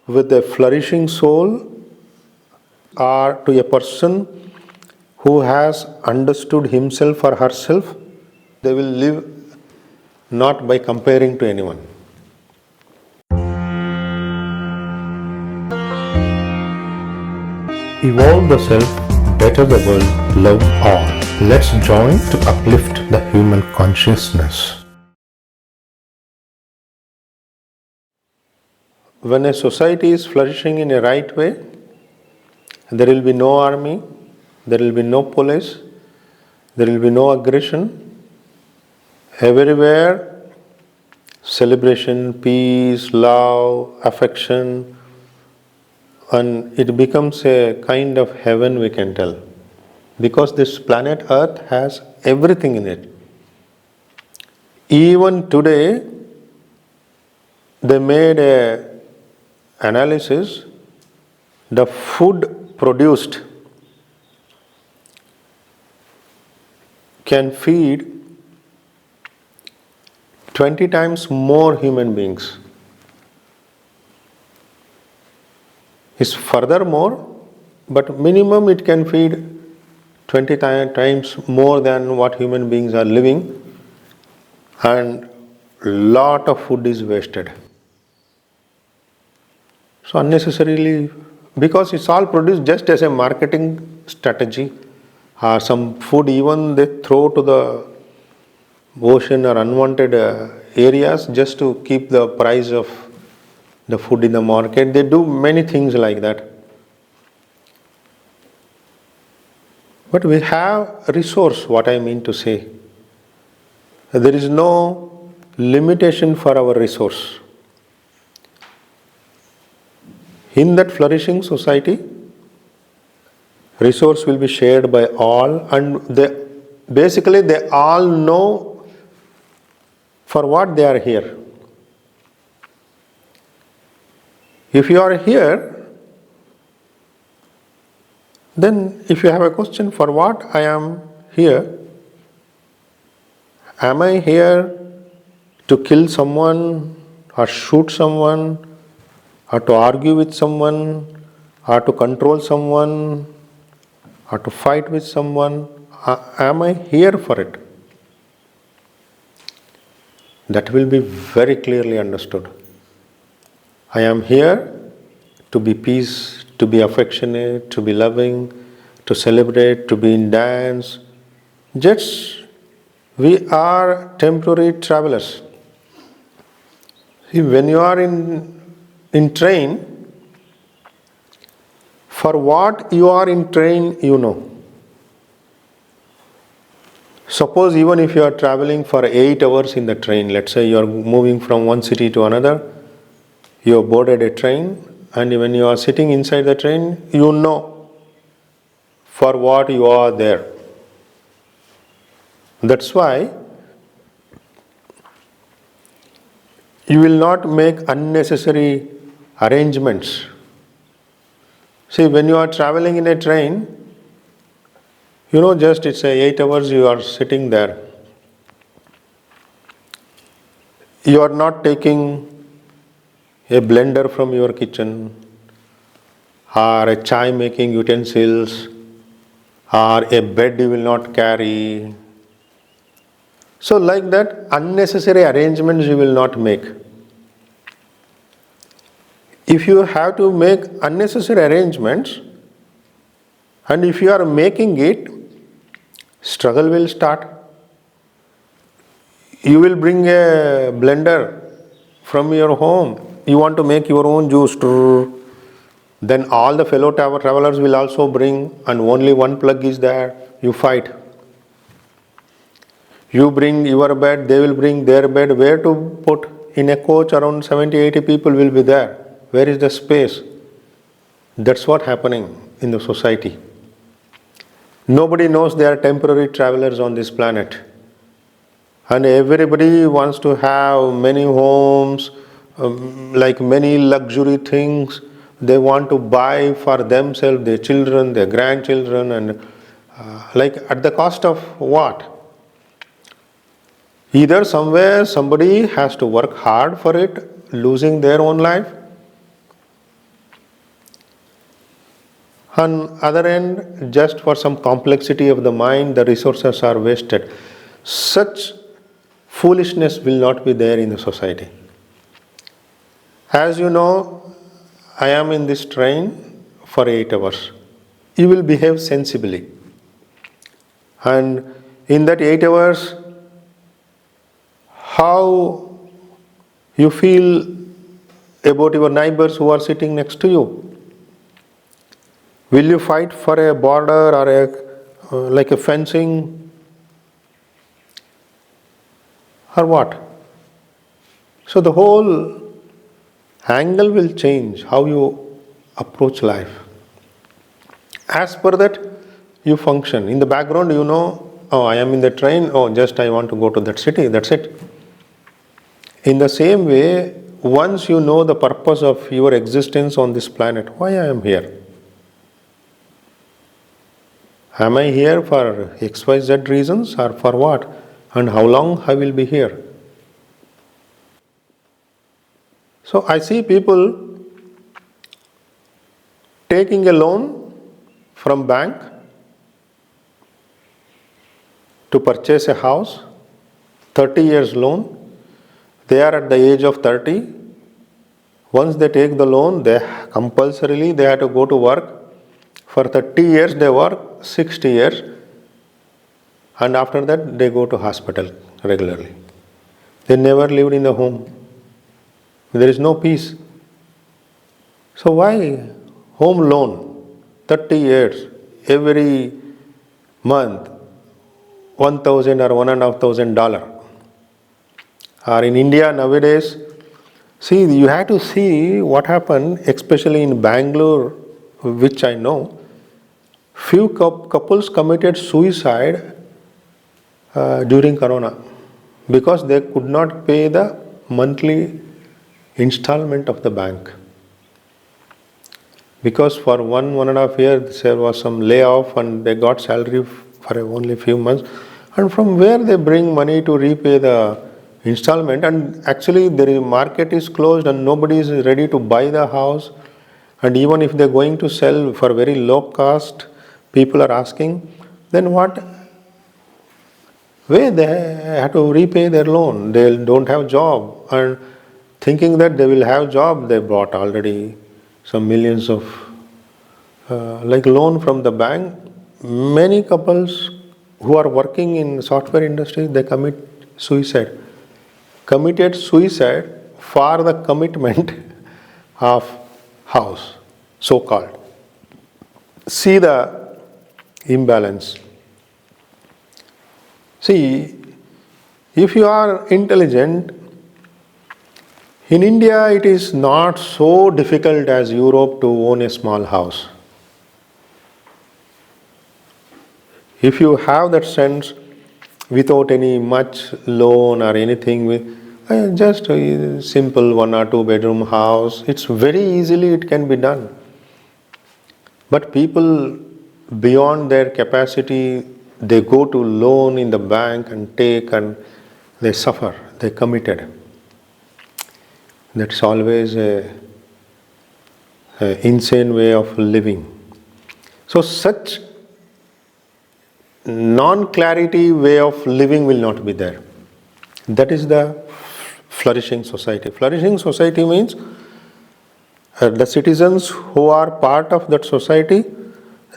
with a flourishing soul, or to a person who has understood himself or herself, they will live not by comparing to anyone. Evolve the self, better the world, love all. Let's join to uplift the human consciousness. When a society is flourishing in a right way, there will be no army, there will be no police, there will be no aggression. Everywhere, celebration, peace, love, affection, and it becomes a kind of heaven, we can tell. Because this planet Earth has everything in it. Even today, they made an analysis. The food produced can feed 20 times more human beings. Is furthermore, but minimum it can feed 20 times more than what human beings are living, and lot of food is wasted. So unnecessarily, because it's all produced just as a marketing strategy, or some food even they throw to the ocean or unwanted areas just to keep the price of the food in the market. They do many things like that. But we have a resource, what I mean to say. There is no limitation for our resource. In that flourishing society, resource will be shared by all, and basically they all know for what they are here. If you are here, then if you have a question, for what I am here? Am I here to kill someone, or shoot someone, or to argue with someone, or to control someone, or to fight with someone? Am I here for it? That will be very clearly understood. I am here to be peace, to be affectionate, to be loving, to celebrate, to be in dance. Just we are temporary travelers. See, when you are in train, for what you are in train, you know. Suppose even if you are traveling for 8 hours in the train, let's say you are moving from one city to another, you have boarded a train, and when you are sitting inside the train, you know for what you are there. That's why you will not make unnecessary arrangements. See, when you are traveling in a train, you know, just it's 8 hours you are sitting there. You are not taking a blender from your kitchen, or a chai making utensils, or a bed you will not carry. So like that, unnecessary arrangements you will not make. If you have to make unnecessary arrangements, and if you are making it, struggle will start. You will bring a blender from your home. You want to make your own juice. Then all the fellow travelers will also bring, and only one plug is there. You fight. You bring your bed, they will bring their bed. Where to put? In a coach, around 70-80 people will be there. Where is the space? That's what happening in the society. Nobody knows they are temporary travelers on this planet. And everybody wants to have many homes, like many luxury things. They want to buy for themselves, their children, their grandchildren, and like at the cost of what? Either somewhere somebody has to work hard for it, losing their own life, On other end, just for some complexity of the mind, the resources are wasted. Such foolishness will not be there in the society. As you know, I am in this train for 8 hours. You will behave sensibly. And in that 8 hours, how you feel about your neighbors who are sitting next to you? Will you fight for a border or like a fencing? Or what? So the whole angle will change how you approach life. As per that, you function. In the background, you know, oh, I am in the train, oh, just I want to go to that city, that's it. In the same way, once you know the purpose of your existence on this planet, why I am here? Am I here for XYZ reasons or for what? And how long I will be here? So I see people taking a loan from bank to purchase a house, 30 years loan. They are at the age of 30. Once they take the loan, they compulsorily they have to go to work. For 30 years they work, 60 years, and after that they go to hospital regularly. They never lived in the home. There is no peace. So why home loan, 30 years, every month, $1,000 or $1,500? Or in India nowadays, see, you have to see what happened, especially in Bangalore, which I know. Few couples committed suicide during Corona because they could not pay the monthly installment of the bank. Because for 1.5 years there was some layoff and they got salary for only few months. And from where they bring money to repay the installment? And actually the market is closed and nobody is ready to buy the house. And even if they're going to sell for very low cost, people are asking, then what way they have to repay their loan? They don't have job, and thinking that they will have job, they brought already some millions of like loan from the bank. Many couples who are working in software industry, they committed suicide for the commitment of house, so-called. See the imbalance. See, if you are intelligent, in India it is not so difficult as Europe to own a small house. If you have that sense without any much loan or anything, just a simple 1 or 2 bedroom house, it's very easily it can be done. But people beyond their capacity, they go to loan in the bank and take, and they suffer, they committed. That's always a insane way of living. So such non-clarity way of living will not be there. That is the flourishing society. Flourishing society means the citizens who are part of that society,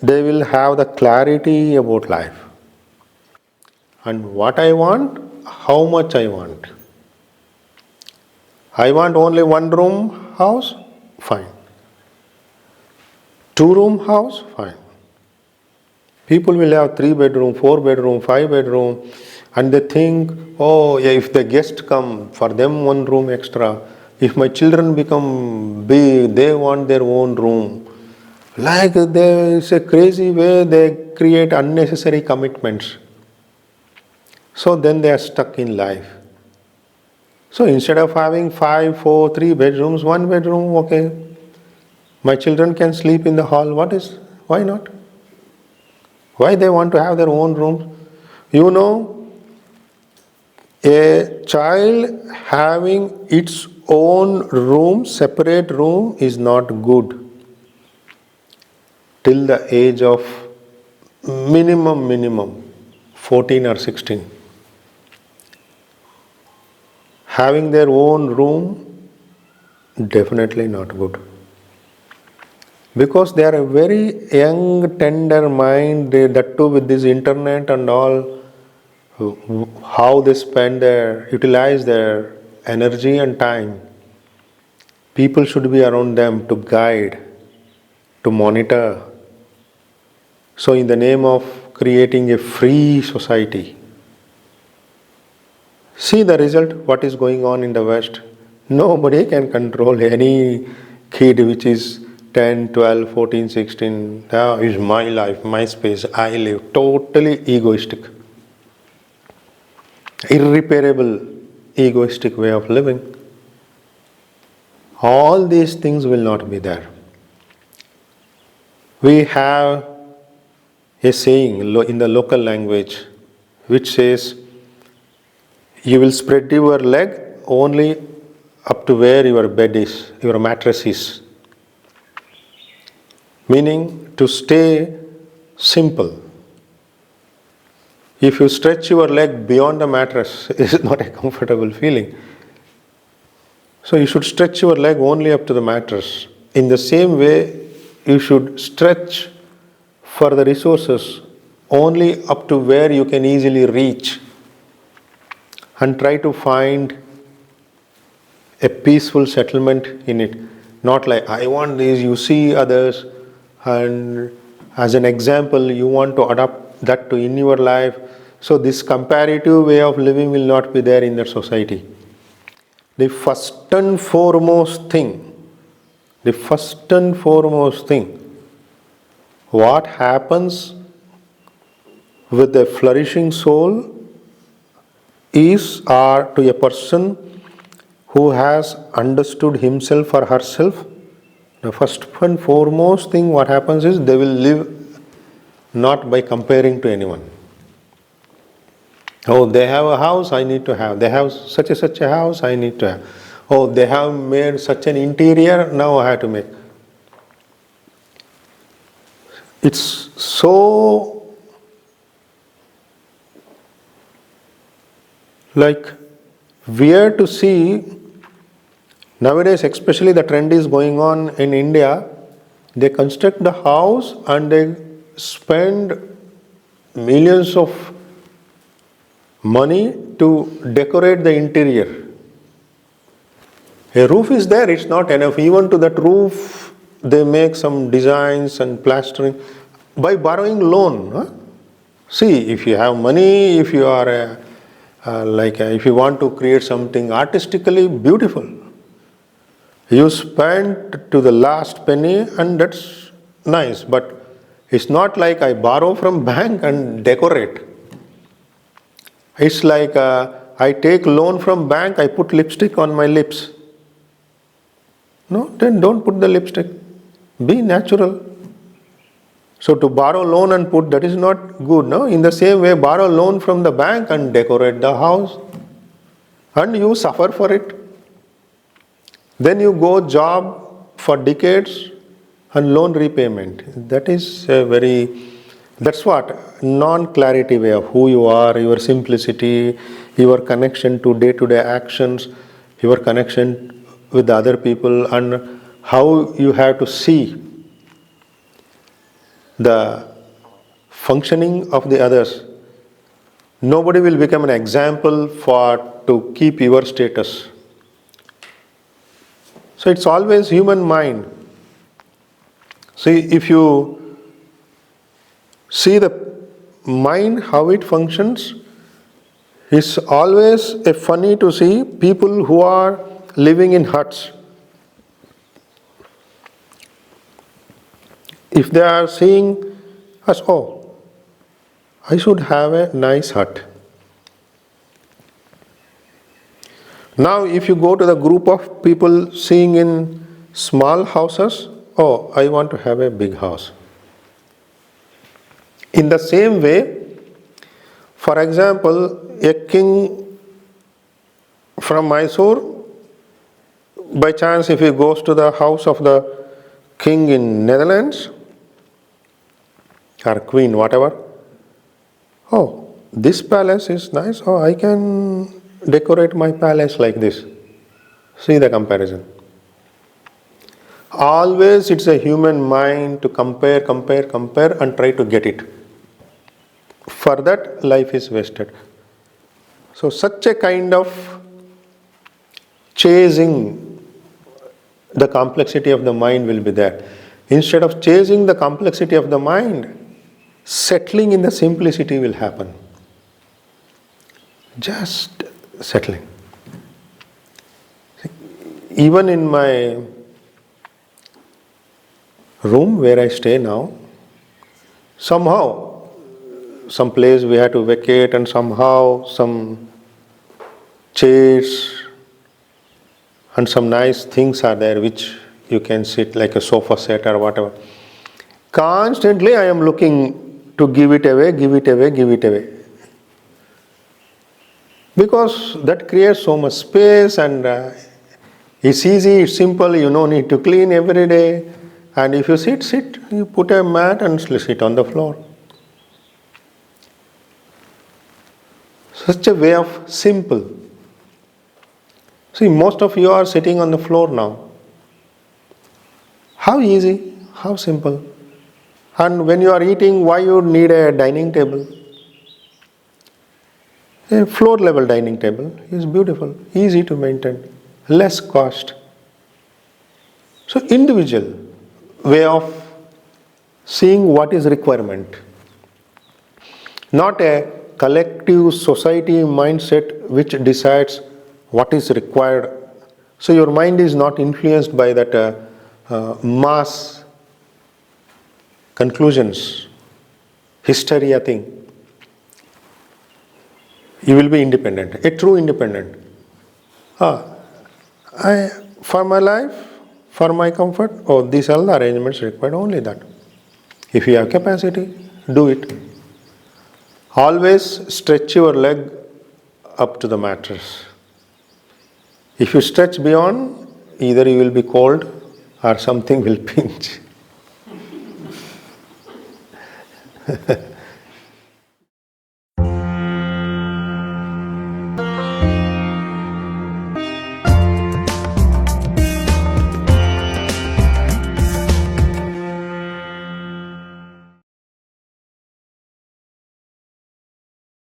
they will have the clarity about life. And what I want, how much I want. I want only 1 room house, fine. 2 room house, fine. People will have 3 bedroom, 4 bedroom, 5 bedroom, and they think, oh, yeah, if the guests come, for them 1 room extra. If my children become big, they want their own room. Like there is a crazy way they create unnecessary commitments. So then they are stuck in life. So instead of having 5, 4, 3 bedrooms, 1 bedroom, okay. My children can sleep in the hall. Why not? Why they want to have their own rooms? You know, a child having its own room, separate room, is not good. till the age of minimum 14 or 16. Having their own room, definitely not good. Because they are a very young, tender mind, that too with this internet and all, how they utilize their energy and time. People should be around them to guide, to monitor. So in the name of creating a free society, see the result, what is going on in the West. Nobody can control any kid which is 10, 12, 14, 16. Now is my life, my space, I live. Totally egoistic. Irreparable egoistic way of living. All these things will not be there. We have a saying in the local language which says, you will spread your leg only up to where your bed is, your mattress is. Meaning to stay simple. If you stretch your leg beyond the mattress, it is not a comfortable feeling. So you should stretch your leg only up to the mattress. In the same way, you should stretch for the resources only up to where you can easily reach, and try to find a peaceful settlement in it. Not like, I want this, you see others, and as an example, you want to adopt that to in your life. So this comparative way of living will not be there in that society. The first and foremost thing, what happens with a flourishing soul is, or to a person who has understood himself or herself, the first and foremost thing what happens is they will live not by comparing to anyone. Oh, they have a house, I need to have. They have such a house, I need to have. Oh, they have made such an interior, now I have to make. It's so weird to see nowadays, especially the trend is going on in India. They construct the house and they spend millions of money to decorate the interior. A roof is there, it's not enough. Even to that roof, they make some designs and plastering by borrowing loan. Huh? See, if you have money, if you are if you want to create something artistically beautiful, you spend to the last penny and that's nice. But it's not like I borrow from bank and decorate. It's like I take loan from bank, I put lipstick on my lips. No, then don't put the lipstick. Be natural. So to borrow loan and put, that is not good. No? In the same way, borrow loan from the bank and decorate the house. And you suffer for it. Then you go job for decades and loan repayment. That is that's what? Non-clarity way of who you are, your simplicity, your connection to day-to-day actions, your connection with the other people, and how you have to see the functioning of the others. Nobody will become an example to keep your status. So it's always human mind. See, if you see the mind, how it functions, it's always funny to see people who are living in huts. If they are seeing us, oh, I should have a nice hut. Now if you go to the group of people seeing in small houses, oh, I want to have a big house. In the same way, for example, a king from Mysore, by chance if he goes to the house of the king in Netherlands, or queen, whatever. Oh, this palace is nice. Oh, I can decorate my palace like this. See the comparison. Always it's a human mind to compare and try to get it. For that, life is wasted. So such a kind of chasing the complexity of the mind will be there. Instead of chasing the complexity of the mind, settling in the simplicity will happen. Just settling. Even in my room where I stay now, somehow, some place we had to vacate, and somehow some chairs and some nice things are there which you can sit like a sofa set or whatever. Constantly I am looking to give it away. Because that creates so much space, and it's easy, it's simple, you don't need to clean every day. And if you sit, you put a mat and sit on the floor. Such a way of simple. See, most of you are sitting on the floor now. How easy, how simple. And when you are eating, why you need a dining table? A floor level dining table is beautiful, easy to maintain, less cost. So individual way of seeing what is requirement. Not a collective society mindset which decides what is required. So your mind is not influenced by that mass conclusions, hysteria thing. You will be independent, a true independent. For my life, for my comfort, these are the arrangements required, only that. If you have capacity, do it. Always stretch your leg up to the mattress. If you stretch beyond, either you will be cold or something will pinch.